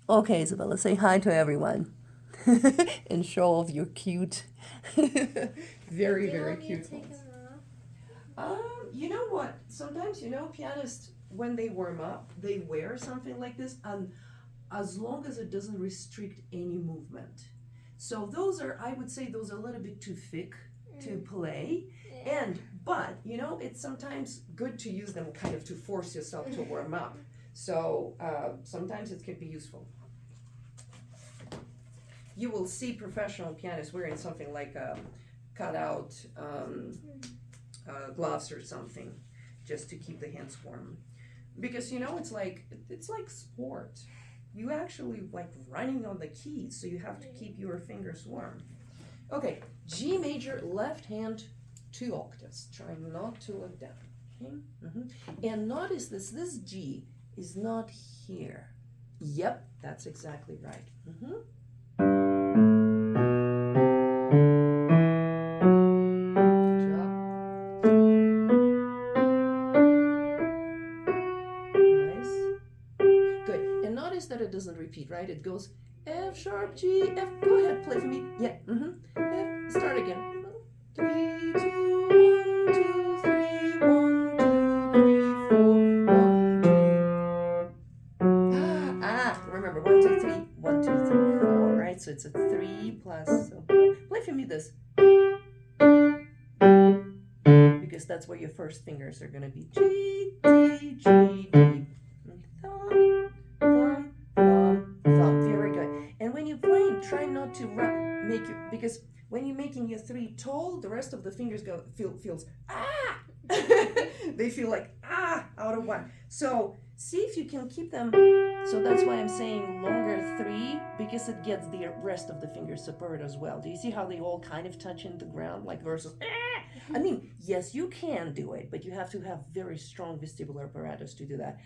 Okay, Isabella, say hi to everyone and show off your cute. Very, Do you very want me to cute take ones. them off? You know what? Sometimes, pianists, when they warm up, they wear something like this, and as long as it doesn't restrict any movement. So those are, I would say, those are a little bit too thick to play. Yeah. And, but, it's sometimes good to use them kind of to force yourself to warm up. So sometimes it can be useful. You will see professional pianists wearing something like cutout gloves or something, just to keep the hands warm. Because it's like sport. You actually like running on the keys, so you have to keep your fingers warm. Okay, G major, left hand, 2 octaves. Try not to look down. Okay. And notice this G is not here. Yep, that's exactly right. Good job. Nice. Good. And notice that it doesn't repeat, right? It goes F sharp, G, F. Go ahead, play for me. Yeah. F. Start again. 3, 2, 1, 2, 3, 1, 2, 3, 4, 1, 2. Remember 1, 2, 3, 1, 2, 3, 4, right? So it's a 3 plus. So play for me this. Because that's where your first fingers are gonna be. G, D, G, D. Thumb, thumb, thumb, thumb. Very good. And when you're playing, try not to make it, because when you're making your 3 tall, the rest of the fingers feels ah. They feel like out of one. So see if you can keep them. So that's why I'm saying longer 3, because it gets the rest of the fingers separate as well. Do you see how they all kind of touch in the ground, like versus I mean, yes, you can do it, but you have to have very strong vestibular apparatus to do that.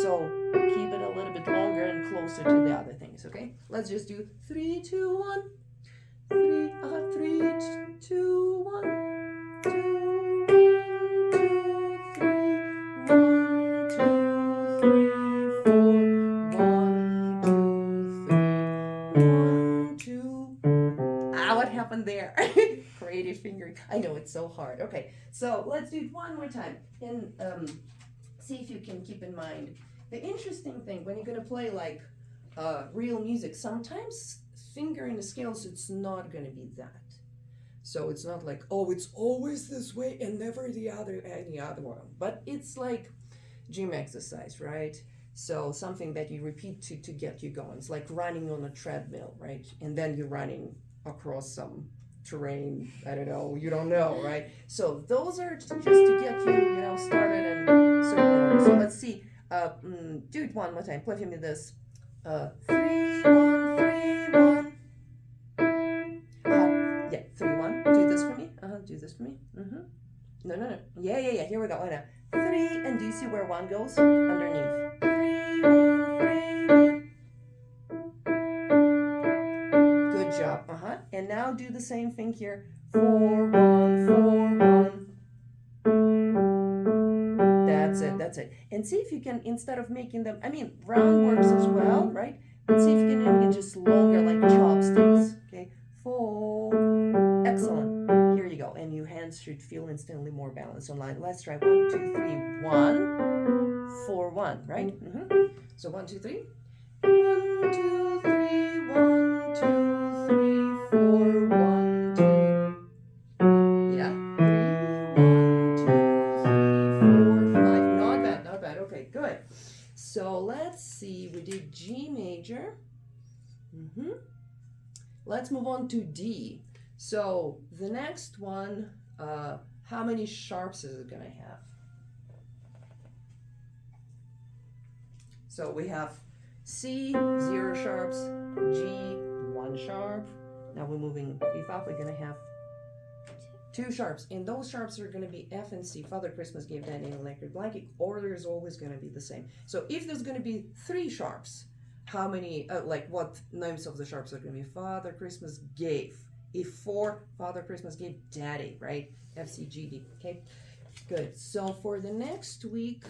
So keep it a little bit longer and closer to the other things, okay? Let's just do 3, 2, 1. 3, 3, 2, 1. 2, 1, 2, 3, 1, 2, 3, 4. 1, 2, 3, 1, 2. What happened there? Creative fingering. I know it's so hard. Okay, so let's do it one more time and see if you can keep in mind the interesting thing when you're gonna play like real music. Sometimes fingering the scales, it's not gonna be that. So it's not like, oh, it's always this way and never any other one. But it's like gym exercise, right? So something that you repeat to get you going. It's like running on a treadmill, right? And then you're running across some terrain. I don't know. You don't know, right? So those are just to get you, started and so. So let's see. Do it one more time. Play for me this. 3, 1, 3, 1. Yeah, 3, 1. Do this for me. Do this for me. No, no, no. Yeah, yeah, yeah. Here we go. Right now. 3, and do you see where 1 goes? Underneath. 3, 1, 3, 1. Good job. And now do the same thing here. 4, 1, 4, 1. That's it. That's it. And see if you can, instead of making them, I mean, round works as well, right? But see if you can make it just longer, like chopsticks. Okay. 4. Excellent. Here you go. And your hands should feel instantly more balanced online. Let's try 1, 2, 3, 1, 4, 1, right? So 1, 2, 3. 1, 2, 3, 1, 2, 3, 4, 1, 2. Yeah. 3, 1, 2, 3, 4, 5. Not bad, not bad. Okay, good. So let's see. We did G major. Let's move on to D. So the next one, how many sharps is it gonna have? So we have C, 0 sharps, G, 1 sharp. Now we're moving fifth up, we're gonna have 2 sharps. And those sharps are gonna be F and C. Father Christmas gave Daddy an electric blanket. Order is always gonna be the same. So if there's gonna be 3 sharps, how many, what names of the sharps are gonna be? Father Christmas gave. If 4, Father Christmas gave Daddy, right? F, C, G, D, okay? Good. So for the next week,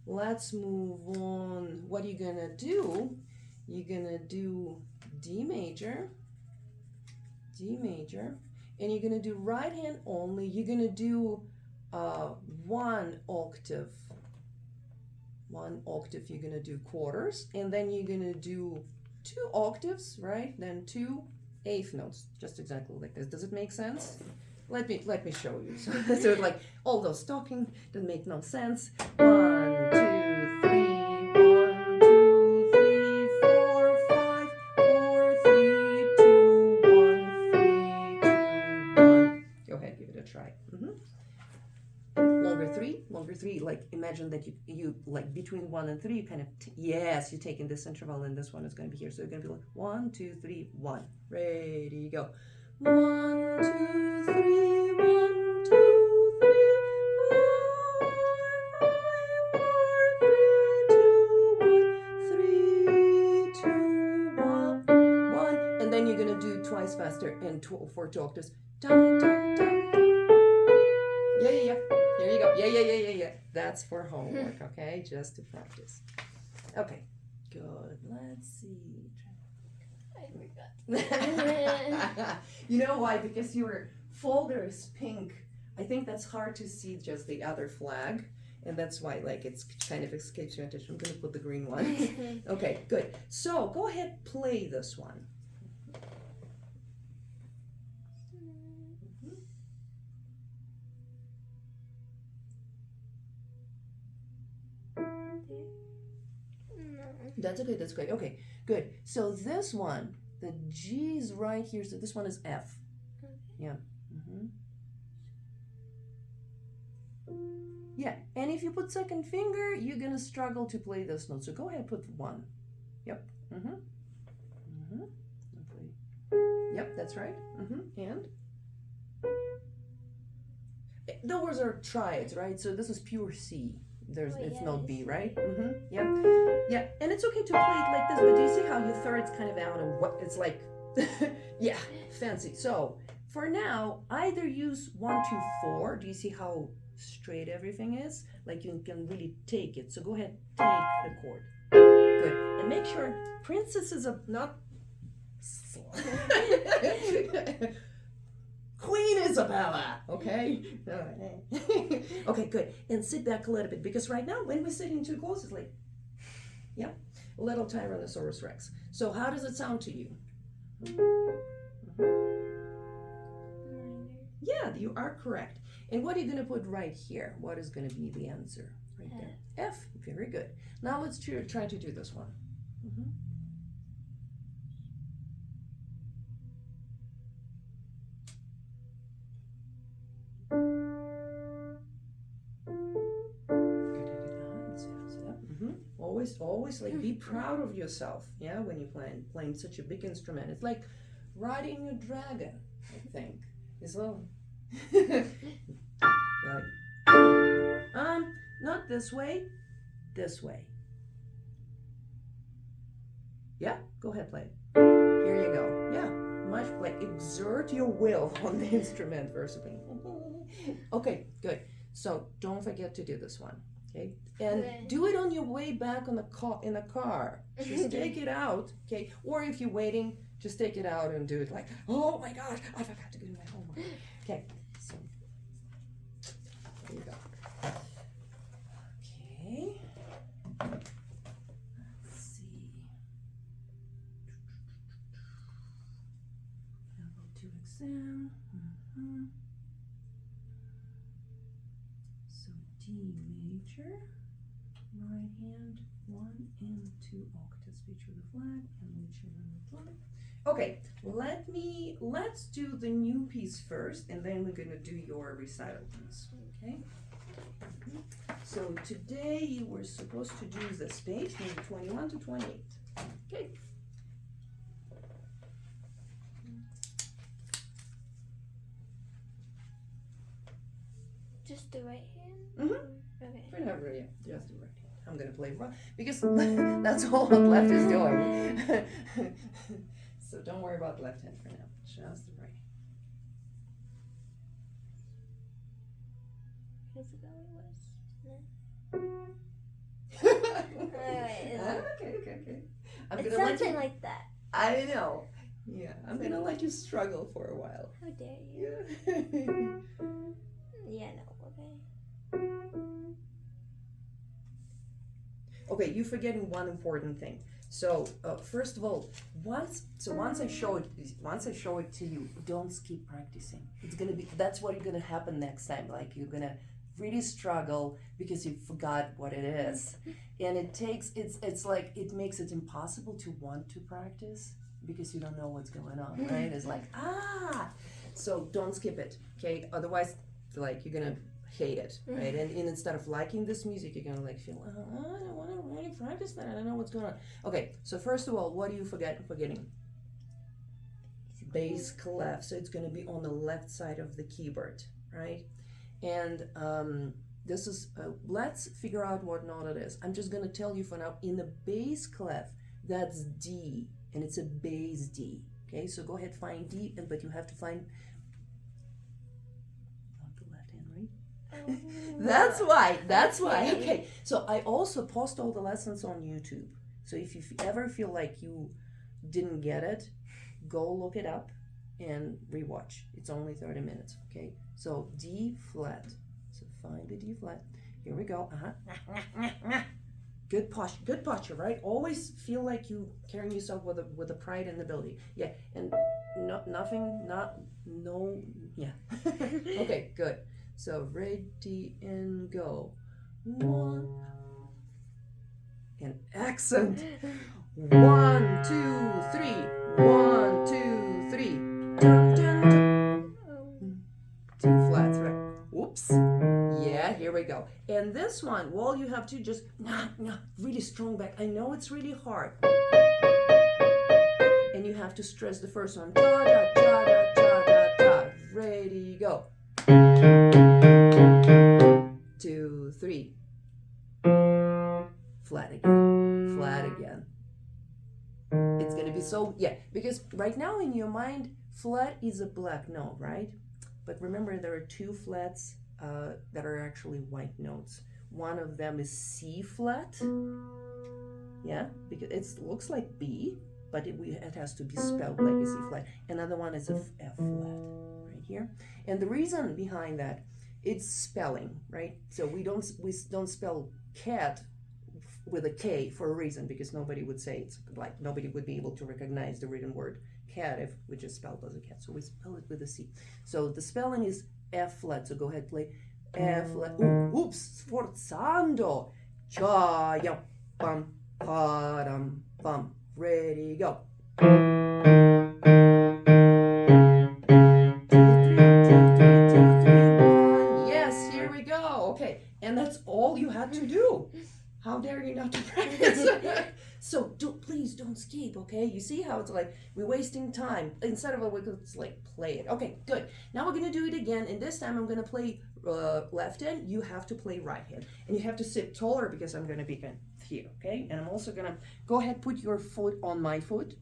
let's move on. What are you gonna do? You're gonna do D major, and you're gonna do right hand only. You're gonna do one octave. You're gonna do quarters, and then you're gonna do 2 octaves, right? Then 2 eighth notes, just exactly like this. Does it make sense? Let me show you. So it's like all those talking doesn't make no sense. 1, 2, 3, 1, 2, 3, 4, 5, 4, 3, 2, 1, 3, 2, 1. Go ahead, give it a try. And longer three. Like imagine that you like between 1 and 3, you kind of yes, you're taking this interval, and this one is going to be here. So you're going to be like 1, 2, 3, 1. Ready, go. 1, 2, 3, 1, 2, 3, 4, 5, 4, 3, 2, 1, 1. And then you're going to do twice faster and for 2 octaves. Dun, dun, dun, dun. Yeah. Here you go. Yeah. That's for homework, okay? Just to practice. Okay, good. Let's see. I forgot. You know why? Because your folder is pink. I think that's hard to see just the other flag. And that's why, like, it's kind of escapes your attention. I'm going to put the green one. Okay, good. So, go ahead, play this one. That's okay, that's great. Okay, good. So this one, the G's right here, so this one is F. Okay. Yeah. Yeah, and if you put second finger, you're gonna struggle to play this note. So go ahead, put 1. Yep. Okay. Yep, that's right. And those are triads, right? So this is pure C. It's note B, right? Yeah, and it's okay to play it like this, but do you see how your third's kind of out and what it's like? Yeah, fancy. So for now, either use 1, 2, 4. Do you see how straight everything is? Like you can really take it. So go ahead, take the chord. Good, and make sure Princess is not. Queen Isabella, okay? Okay, good. And sit back a little bit, because right now, when we're sitting too close, it's like, yeah, little Tyrannosaurus Rex. So how does it sound to you? Yeah, you are correct. And what are you going to put right here? What is going to be the answer right there? F. Very good. Now let's try to do this one. Always like be proud of yourself, yeah, when you're playing such a big instrument. It's like riding a dragon, I think. It's a little not this way, this way. Yeah, go ahead, play. Here you go. Yeah, much like exert your will on the instrument versus being. Okay, good. So don't forget to do this one. Okay, and do it on your way back in the car. Just take it out, okay? Or if you're waiting, just take it out and do it like, oh my gosh, I forgot to do my homework. Okay, so there you go. Okay, let's see. Level 2 exam. So D major, right hand, 1 and 2 octaves between the flag and reaching on the flag. Okay, let's do the new piece first, and then we're gonna do your recital piece. Okay. So today you were supposed to do this page, maybe 21 to 28. Okay. Just the right hand? Okay. Whatever, yeah, just the right hand. I'm gonna play wrong because that's all what left is doing. So don't worry about left hand for now. Just the right hand. I forgot what it was. No. Okay. I'm It's gonna let something you. like that. I know. Yeah, I'm gonna let you struggle for a while. How dare you? Yeah. Yeah, no, okay. Okay, you're forgetting one important thing. So first of all, once I show it to you, don't skip practicing. It's gonna be that's what you're gonna happen next time. Like you're gonna really struggle because you forgot what it is, and it's like it makes it impossible to want to practice because you don't know what's going on, right? It's like so don't skip it, okay? Otherwise, like you're gonna hate it, right? And instead of liking this music, you're gonna like feel, I don't want to really practice that. I don't know what's going on. Okay, so first of all, what are you forgetting? Bass clef. So it's gonna be on the left side of the keyboard, right? And this is let's figure out what note it is. I'm just gonna tell you for now. In the bass clef, that's D, and it's a bass D. Okay, so go ahead, find D, but you have to find not the left hand, right? That's why. Okay, so I also post all the lessons on YouTube. So if you ever feel like you didn't get it, go look it up and rewatch. It's only 30 minutes, okay? So D flat. So find the D flat. Here we go. Good posture, right? Always feel like you carrying yourself with a pride and ability. Yeah, and yeah. Okay, good. So ready and go. One and accent. 1, 2, 3. 1, 2, 3. Dun, dun, dun. Two flats, right? Whoops. Yeah, here we go. And this one, well, you have to just really strong back. I know it's really hard. And you have to stress the first one. Da da da da da da da. Ready, go. 2, 3. Flat again. It's gonna be so, because right now in your mind, flat is a black note, right? But remember, there are two flats that are actually white notes. One of them is C flat, because it looks like B, but it has to be spelled like a C flat. Another one is a F flat, right here. And the reason behind that, it's spelling, right? So we don't spell cat with a K for a reason, because nobody would say it's like, nobody would be able to recognize the written word cat if we just spelled as a cat. So we spell it with a C. So the spelling is F flat. So go ahead, play F flat. Oops, sforzando. Cha ya bum pa dum bum. Ready, go. 2, 3. Yes, here we go. Okay, and that's all you had to do. How dare you not to practice? So please don't skip, okay? You see how it's like we're wasting time. Instead of we could like play it. Okay, good. Now we're gonna do it again, and this time I'm gonna play left hand. You have to play right hand, and you have to sit taller because I'm gonna be here, okay? And I'm also gonna go ahead, put your foot on my foot,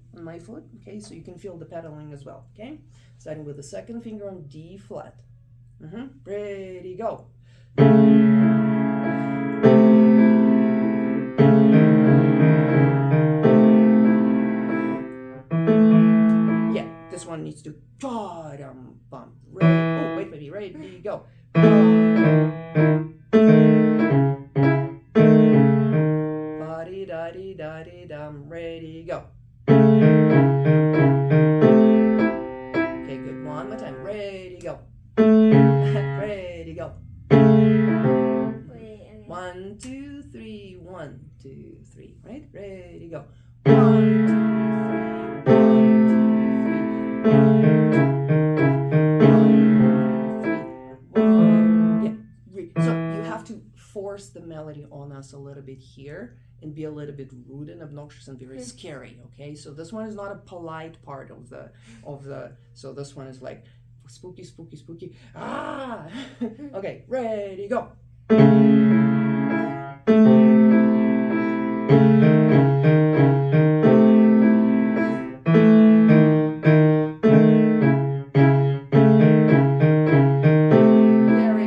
okay? So you can feel the pedaling as well, okay? Starting with the second finger on D flat. Ready, go. This one needs to bum. Ready, go. Body da di da di dum. Ready, go. Okay, good. One more time. Ready, go. Ready, go. Wait, okay. 1, 2, 3. 1, 2, 3. Right? Ready, go. 1, 2, 3. So you have to force the melody on us a little bit here and be a little bit rude and obnoxious and very scary, okay? So this one is not a polite part of the so this one is like spooky. Okay, ready, go. Very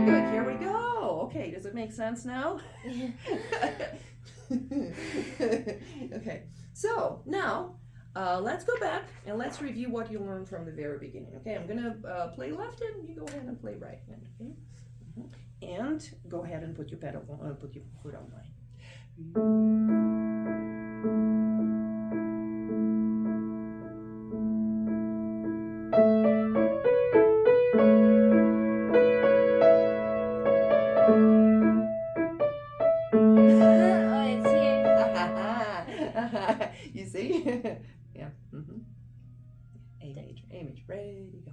good. Here we go. Okay, does it make sense now? So now, let's go back and let's review what you learned from the very beginning. Okay, I'm gonna play left hand. You go ahead and play right hand. Okay, and go ahead and put your pedal on, put your foot on mine. Oh, it's here. You see? Yeah. A major, A major. Ready, go.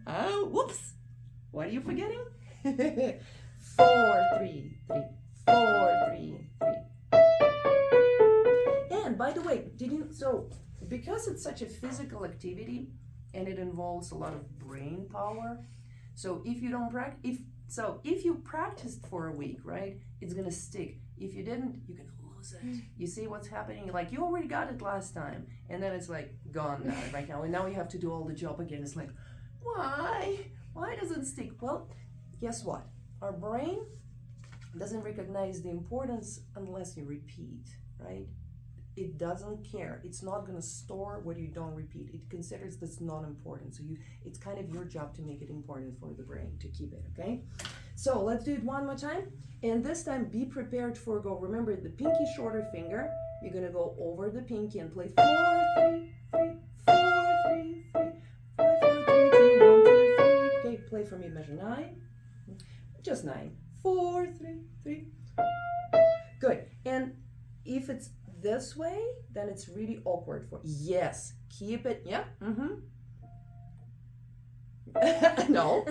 Oh, whoops. What are you forgetting? 4, 3, 3, 4, 3, 3. And by the way, because it's such a physical activity and it involves a lot of brain power, so if you don't practice, if you practiced for a week, right, it's gonna stick. If you didn't, you can lose it. You see what's happening? Like, you already got it last time, and then it's like gone now, right now, and now you have to do all the job again. It's like, why does it stick? Well, guess what? Our brain doesn't recognize the importance unless you repeat, right? It doesn't care. It's not going to store what you don't repeat. It considers this not important. So it's kind of your job to make it important for the brain to keep it, okay? So let's do it one more time. And this time, be prepared for go. Remember, the pinky shorter finger. You're going to go over the pinky and play 4, 3, 3, 4, 3, 3, 5, 4, 3, 2, 1, 2, 3. Okay, play for me, measure 9. Just 9. 4, 3, 3. Good. And if it's this way, then it's really awkward for yes. Keep it. Yeah. No.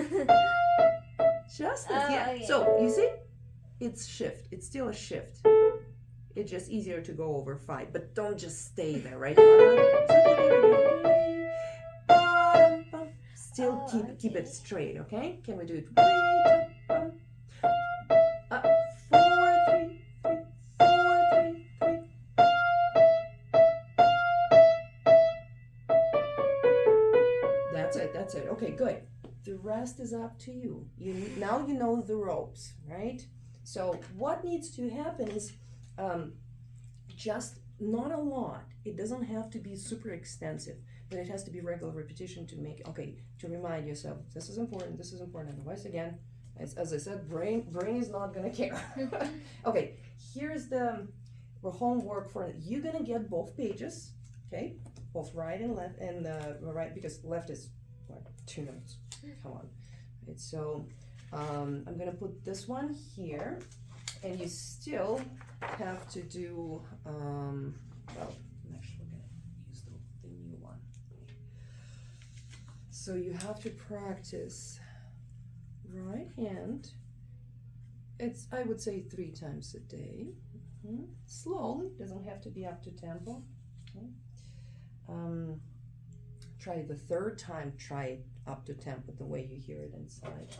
Just this. Yeah. Okay. So you see, it's shift. It's still a shift. It's just easier to go over 5, but don't just stay there, right? Still keep it straight. Okay? Can we do it? 4, 3, 3, 4, 3, 3. That's it. Okay, good. The rest is up to you. Now you know the ropes, right? So what needs to happen is just not a lot. It doesn't have to be super extensive, but it has to be regular repetition to make, to remind yourself, this is important. Otherwise, again, as I said, brain is not gonna care. Okay, here's the homework for you're gonna get both pages, okay? Both right and left, and right, because left is like 2 notes. Come on. Right, so I'm gonna put this one here, and you still have to do well, actually we're gonna use the new one. So you have to practice right hand. It's, I would say, 3 times a day. Slowly, doesn't have to be up to tempo. Okay. Try the 3rd time, try it up to tempo the way you hear it inside.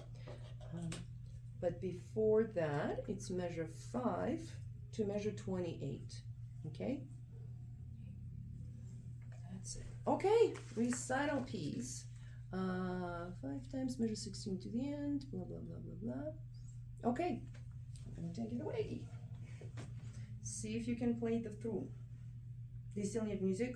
But before that, it's measure 5 to measure 28. Okay? That's it. Okay, recital piece. 5 times, measure 16 to the end, blah, blah, blah, blah, blah. Okay, I'm gonna take it away. See if you can play the through. Do you still need music?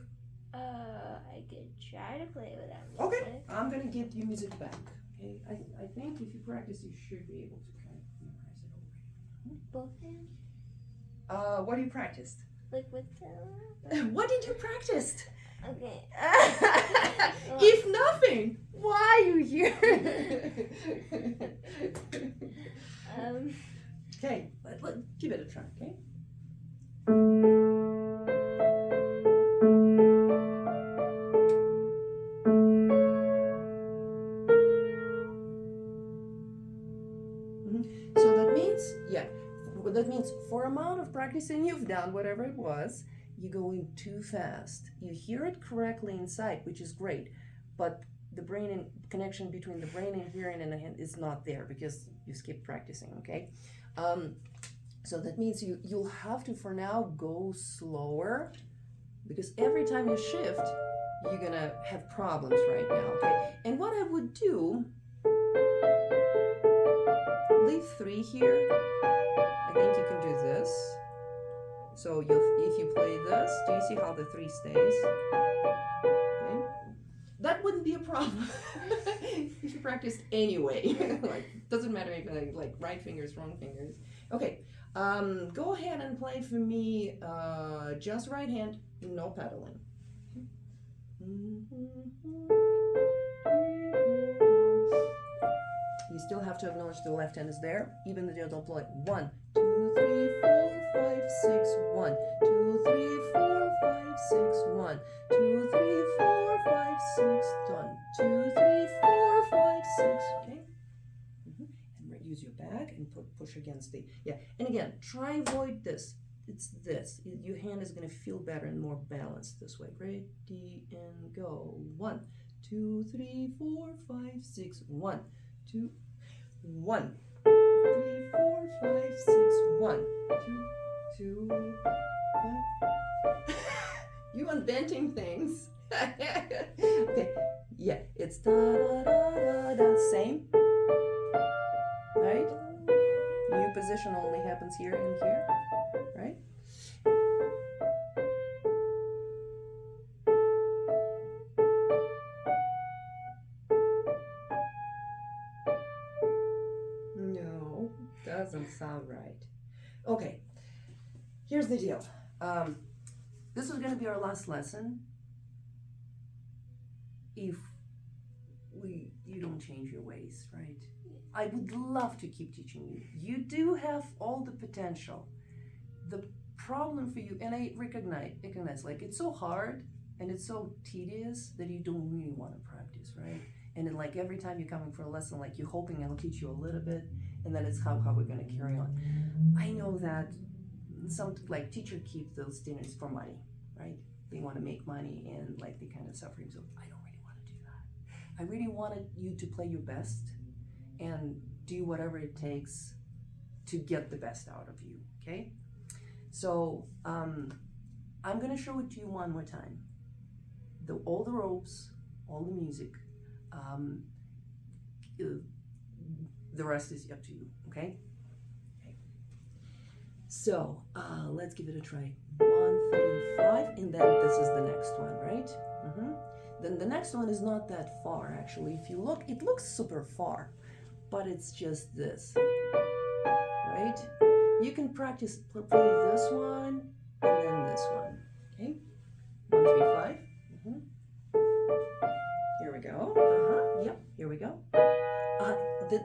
I could try to play without music. Okay, I'm gonna give you music back. Okay, I think if you practice, you should be able to kind of memorize it already. Both hands? What you practiced? Like with the... What did you practice? Okay. If nothing, why are you here? Okay, let give it a try, okay? So that means for amount of practicing you've done, whatever it was, you're going too fast. You hear it correctly inside, which is great, but the brain and connection between the brain and hearing and the hand is not there because you skip practicing, okay? So that means you'll have to, for now, go slower, because every time you shift, you're gonna have problems right now, okay? And what I would do here, I think you can do this. So if you play this, do you see how the 3 stays? Okay. That wouldn't be a problem if you practiced anyway. Like, doesn't matter if like right fingers, wrong fingers. Okay, go ahead and play for me just right hand, no pedaling. You still have to acknowledge the left hand is there, even though you don't play. 1, 2, 3, 4, 5, 6, 1, 2, 3, 4, 5, 6, 1, 2, 3, 4, 5, 6, done. 2, 3, 4, 5, 6. Okay. And use your back and push against the And again, try avoid this. It's this. Your hand is gonna feel better and more balanced this way. Ready and go. 1, 2, 3, 4, 5, 6. 1, 2, 1, 3, 4, 5, 6. 1, 2, 2, 5. You inventing things. Okay, yeah, it's da da da da da. Same, right? New position only happens here and here, right? No, doesn't sound right. Okay, here's the deal. This is going to be our last lesson if you don't change your ways, right? I would love to keep teaching you. You do have all the potential. The problem for you, and I recognize like it's so hard and it's so tedious that you don't really want to practice, right? And then like every time you're coming for a lesson, like you're hoping I'll teach you a little bit, and then it's how we're going to carry on. I know that some like teacher keep those students for money, right? They want to make money and like they kind of suffering. So I don't really want to do that. I really wanted you to play your best and do whatever it takes to get the best out of you, okay? So I'm gonna show it to you one more time. All the ropes, all the music, the rest is up to you, okay? Okay. So let's give it a try. 1, 3, 5, and then this is the next one, right? Then the next one is not that far, actually. If you look, it looks super far, but it's just this, right? You can practice play this one and then this one, okay? 1, 3, 5. Here we go. Yep, here we go.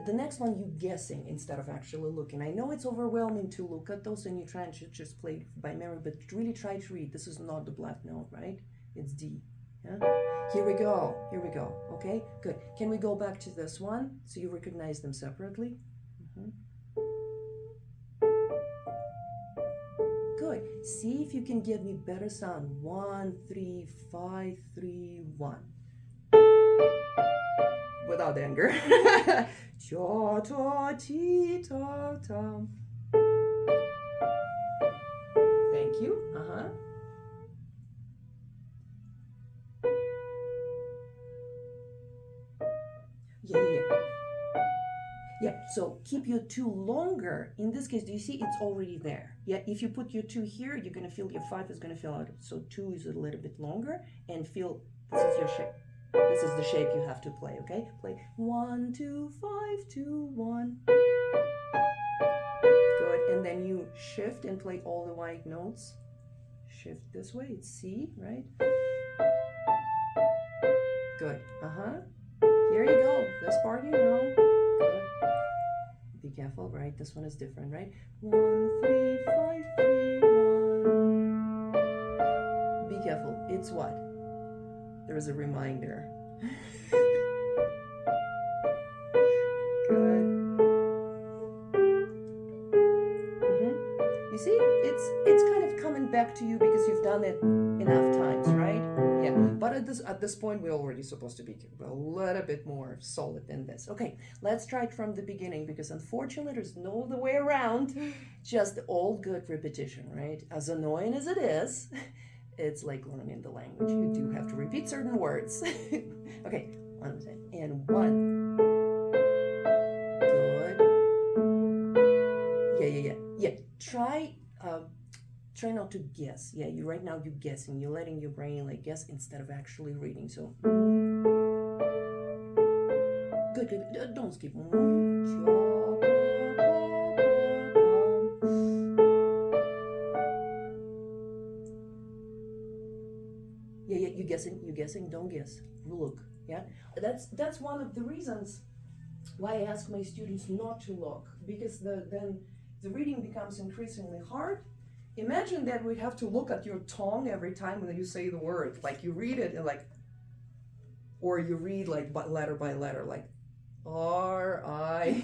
The next one you guessing instead of actually looking. I know it's overwhelming to look at those and you try and just play by memory, but really try to read. This is not the black note, right? It's D. Yeah? Here we go. Okay, good. Can we go back to this one so you recognize them separately? Good. See if you can give me better sound. 1, 3, 5, 3, 1. Without anger. Cha ta ti ta ta. Thank you. Yeah, so keep your 2 longer. In this case, do you see it's already there? Yeah, if you put your 2 here, you're gonna feel your 5 is gonna feel out. So 2 is a little bit longer and feel this is your shape. This is the shape you have to play, okay? Play 1, 2, 5, 2, 1. Good, and then you shift and play all the white notes. Shift this way, it's C, right? Good, Here you go, this part you know. Good. Be careful, right? This one is different, right? 1, 3, 5, 3, 1. Be careful, it's what? There is a reminder. Good. You see, it's kind of coming back to you because you've done it enough times, right? Yeah. But at this point, we're already supposed to be a little bit more solid than this. Okay, let's try it from the beginning because unfortunately, there's no other way around. Just old good repetition, right? As annoying as it is. It's like learning the language. You do have to repeat certain words. Okay, 1 and 1. Good. try try not to guess. Yeah, you right now you're guessing. You're letting your brain like guess instead of actually reading. So good, good. Don't skip. Yeah, you're guessing. You're guessing. Don't guess. Look. Yeah, that's one of the reasons why I ask my students not to look, because then the reading becomes increasingly hard. Imagine that we'd have to look at your tongue every time when you say the word. Like you read it and like, or you read like letter by letter, like R-I-D.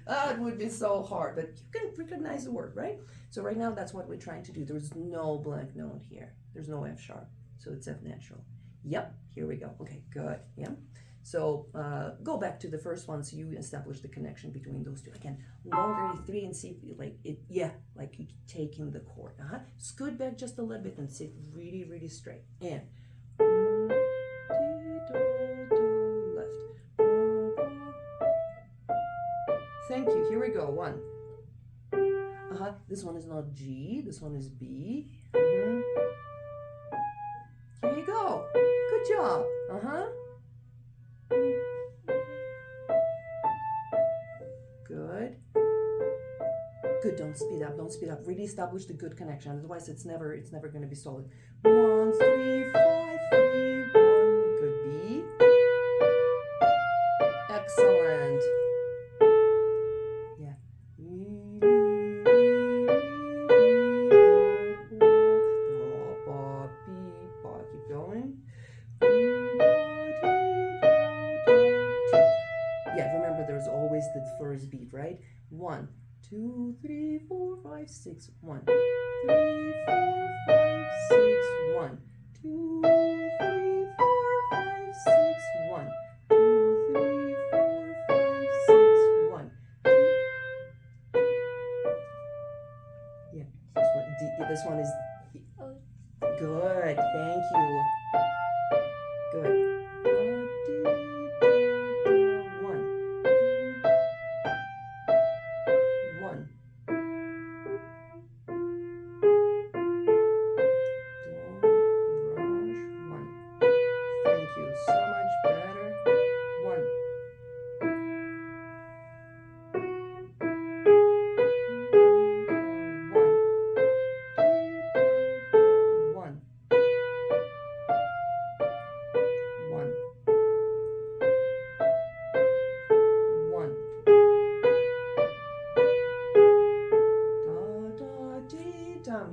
It would be so hard, but you can recognize the word, right? So right now that's what we're trying to do. There's no blank note here. There's no F sharp, so it's F natural. Yep, here we go. Okay, good. Yeah. So go back to the first one, so you establish the connection between those two. Again, longer 3 and see like it. Yeah, like you taking the chord. Scoot back just a little bit and sit really, really straight. And left. Thank you. Here we go. 1. This one is not G. This one is B. Here you go. Good job. Good. Good. Don't speed up. Don't speed up. Really establish the good connection. Otherwise, it's never going to be solid. 1, 3, 5, 3, 1. Good. B. Excellent. Yeah. Keep going. Yeah, remember there's always the first beat, right? 1, 2, 3, 4, 5, 6. 1, 3, 4, 5, 6. 1, 2, 3, 4, 5, 6. 1, 2, 3, 4, 5, 6. 1. Yeah, this one. This one is good. Thank you. Good. 1. Thank you. So much better. 1. 1. 1. 1.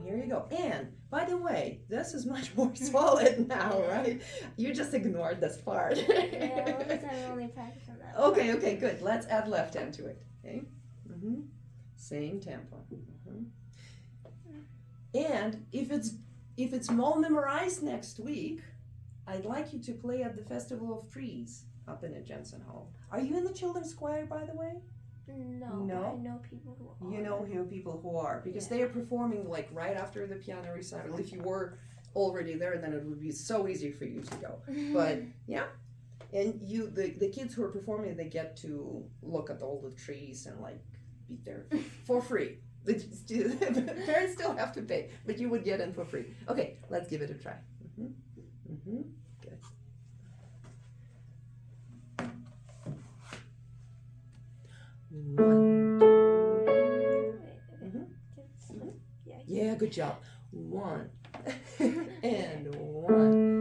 Here you go. And by the way, this is much more solid now, right? You just ignored this part. Yeah, I'm only practicing that. Okay, good. Let's add left hand to it. Okay. Same tempo. And if it's all memorized next week, I'd like you to play at the Festival of Trees up in the Jensen Hall. Are you in the children's choir, by the way? No. I know people who are. You know people who are, because they are performing like right after the piano recital. If you were already there, then it would be so easy for you to go. But yeah, and the kids who are performing, they get to look at all the trees and like be there for free. The parents still have to pay, but you would get in for free. Okay, let's give it a try. Good. One, two. Yeah, good job. 1 and 1.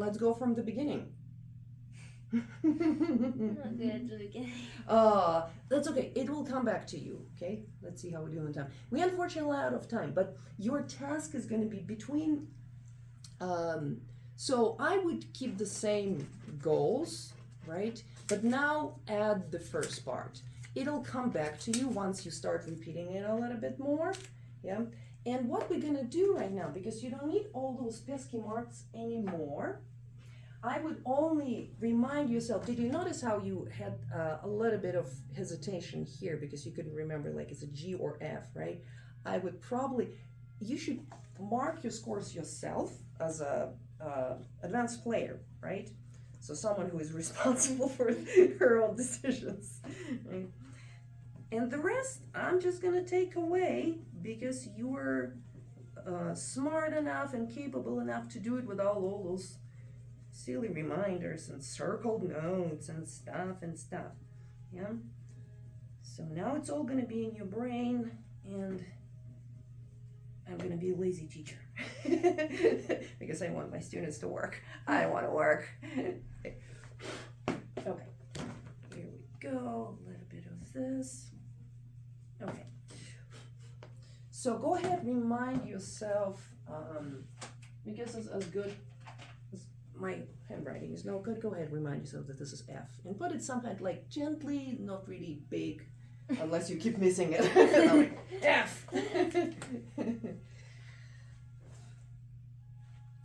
let's go from the beginning. I'm not good at the beginning. That's okay. It will come back to you, okay? Let's see how we're doing on time. We unfortunately are out of time, but your task is going to be between. So I would keep the same goals, right? But now add the first part. It'll come back to you once you start repeating it a little bit more, yeah? And what we're going to do right now, because you don't need all those pesky marks anymore, I would only remind yourself, did you notice how you had a little bit of hesitation here because you couldn't remember like it's a G or F, right? I would probably, you should mark your scores yourself as a advanced player, right? So someone who is responsible for her own decisions, right? And the rest, I'm just gonna take away because you're smart enough and capable enough to do it without all those silly reminders and circled notes and stuff, yeah? So now it's all gonna be in your brain, and I'm gonna be a lazy teacher because I want my students to work. I wanna work. Okay, here we go, a little bit of this. Okay, so go ahead, remind yourself, because it's as good as my handwriting is no good, go ahead, remind yourself that this is F, and put it somehow like gently, not really big, unless you keep missing it. And I'm like, F!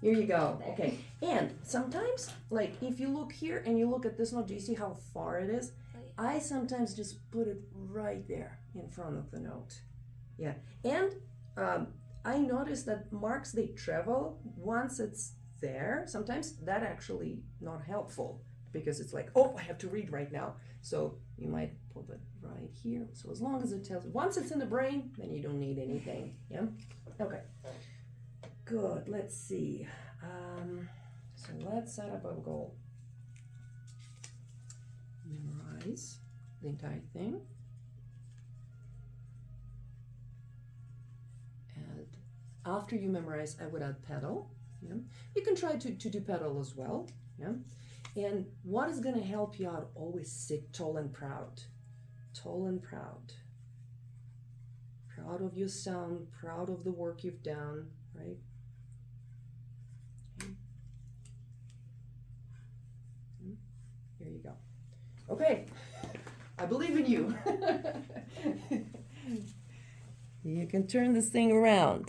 Here you go, okay. And sometimes, like, if you look here and you look at this note, do you see how far it is? I sometimes just put it right there in front of the note. Yeah, and I noticed that marks, they travel once it's there. Sometimes that actually not helpful because it's like, oh, I have to read right now. So you might put it right here. So as long as it tells, once it's in the brain, then you don't need anything, yeah? Okay, good, let's see. So let's set up a goal. Memorize the entire thing. And after you memorize, I would add pedal. Yeah? You can try to do pedal as well. Yeah? And what is going to help you out? Always sit tall and proud. Tall and proud. Proud of your sound, proud of the work you've done, right? Here you go. Okay, I believe in you. You can turn this thing around.